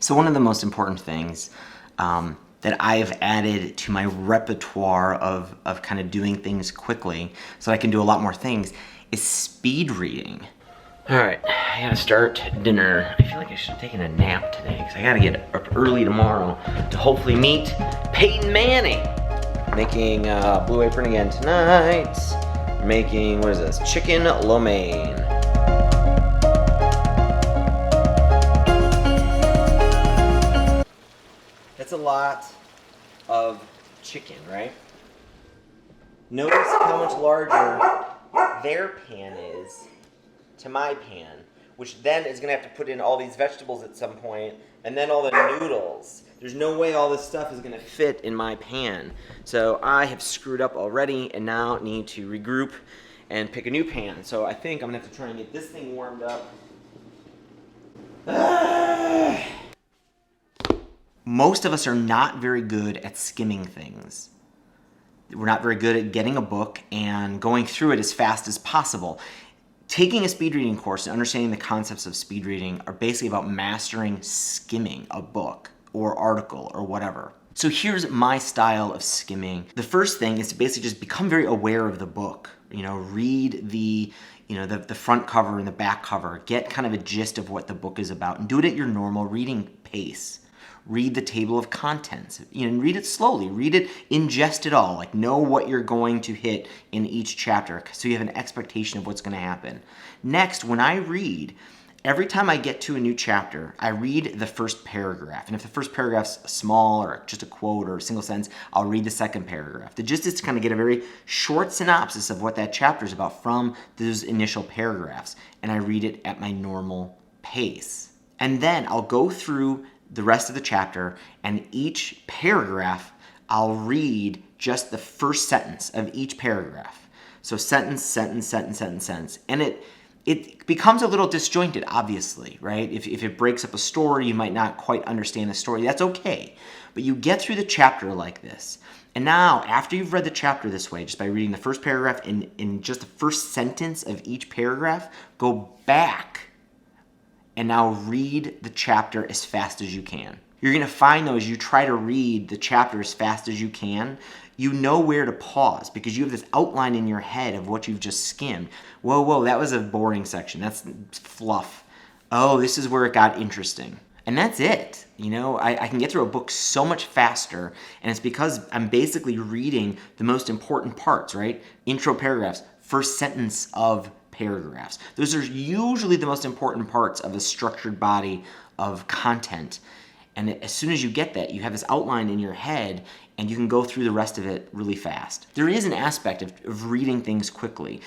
So one of the most important things that I've added to my repertoire of kind of doing things quickly so I can do a lot more things is speed reading. All right, I gotta start dinner. I feel like I should have taken a nap today because I gotta get up early tomorrow to hopefully meet Peyton Manning. Making Blue Apron again tonight. Making, what is this? Chicken lo mein. That's a lot of chicken, right? Notice how much larger their pan is to my pan, which then is gonna have to put in all these vegetables at some point, and then all the noodles. There's no way all this stuff is gonna fit in my pan. So I have screwed up already and now need to regroup and pick a new pan. So I think I'm gonna have to try and get this thing warmed up. Most of us are not very good at skimming things. We're not very good at getting a book and going through it as fast as possible. Taking a speed reading course and understanding the concepts of speed reading are basically about mastering skimming a book or article or whatever. So here's my style of skimming. The first thing is to basically just become very aware of the book. Read the front cover and the back cover. Get kind of a gist of what the book is about and do it at your normal reading pace. Read the table of contents. Read it slowly. Read it, ingest it all. Like, know what you're going to hit in each chapter so you have an expectation of what's going to happen. Next, when I read, every time I get to a new chapter, I read the first paragraph. And if the first paragraph's small or just a quote or a single sentence, I'll read the second paragraph. The gist is to kind of get a very short synopsis of what that chapter is about from those initial paragraphs. And I read it at my normal pace. And then I'll go through the rest of the chapter, and each paragraph I'll read just the first sentence of each paragraph. So sentence, sentence, sentence, sentence, sentence. And it becomes a little disjointed, obviously, right? If it breaks up a story, you might not quite understand the story. That's okay. But you get through the chapter like this. And now, after you've read the chapter this way, just by reading the first paragraph in just the first sentence of each paragraph, go back and now read the chapter as fast as you can. You're gonna find though, as you try to read the chapter as fast as you can, you know where to pause because you have this outline in your head of what you've just skimmed. Whoa, that was a boring section. That's fluff. Oh, this is where it got interesting. And that's it. I can get through a book so much faster, and it's because I'm basically reading the most important parts, right? Intro paragraphs, first sentence of paragraphs. Those are usually the most important parts of a structured body of content. And as soon as you get that, you have this outline in your head and you can go through the rest of it really fast. There is an aspect of reading things quickly.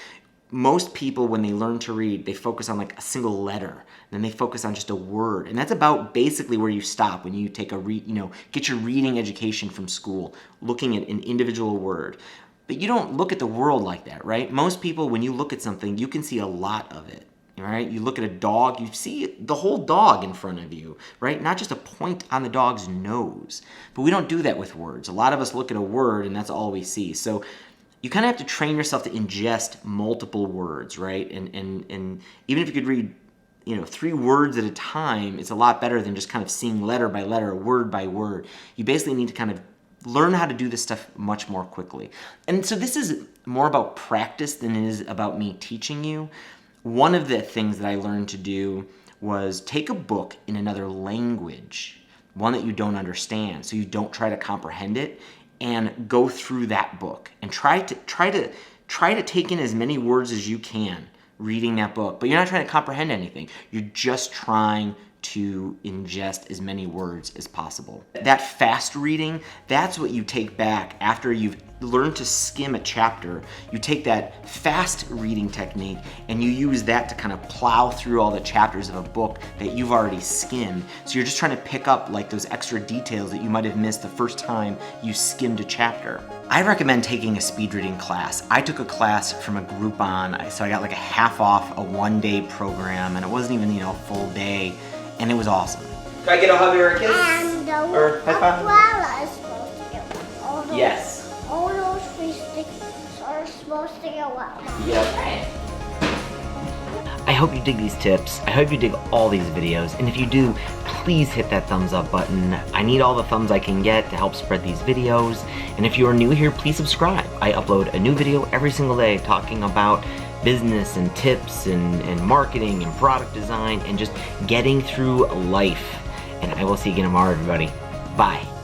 Most people, when they learn to read, they focus on like a single letter. Then they focus on just a word. And that's about basically where you stop when you take get your reading education from school, looking at an individual word. But you don't look at the world like that, right? Most people, when you look at something, you can see a lot of it, right? You look at a dog, you see the whole dog in front of you, right? Not just a point on the dog's nose. But we don't do that with words. A lot of us look at a word and that's all we see. So you kind of have to train yourself to ingest multiple words, right? And even if you could read 3 words at a time, it's a lot better than just kind of seeing letter by letter, word by word. You basically need to kind of learn how to do this stuff much more quickly. And so this is more about practice than it is about me teaching you. One of the things that I learned to do was take a book in another language, one that you don't understand, so you don't try to comprehend it, and go through that book and try to take in as many words as you can reading that book. But you're not trying to comprehend anything. You're just trying to ingest as many words as possible. That fast reading, that's what you take back after you've learned to skim a chapter. You take that fast reading technique and you use that to kind of plow through all the chapters of a book that you've already skimmed. So you're just trying to pick up like those extra details that you might have missed the first time you skimmed a chapter. I recommend taking a speed reading class. I took a class from a Groupon, so I got like a half off a 1-day program, and it wasn't even a full day. And it was awesome. Can I get a hug or a kiss? And or high five? umbrella is supposed to get wet. Yes. All those free stickers are supposed to get wet. Yep. I hope you dig these tips. I hope you dig all these videos. And if you do, please hit that thumbs up button. I need all the thumbs I can get to help spread these videos. And if you are new here, please subscribe. I upload a new video every single day talking about business and tips and marketing and product design and just getting through life. And I will see you again tomorrow, everybody. Bye.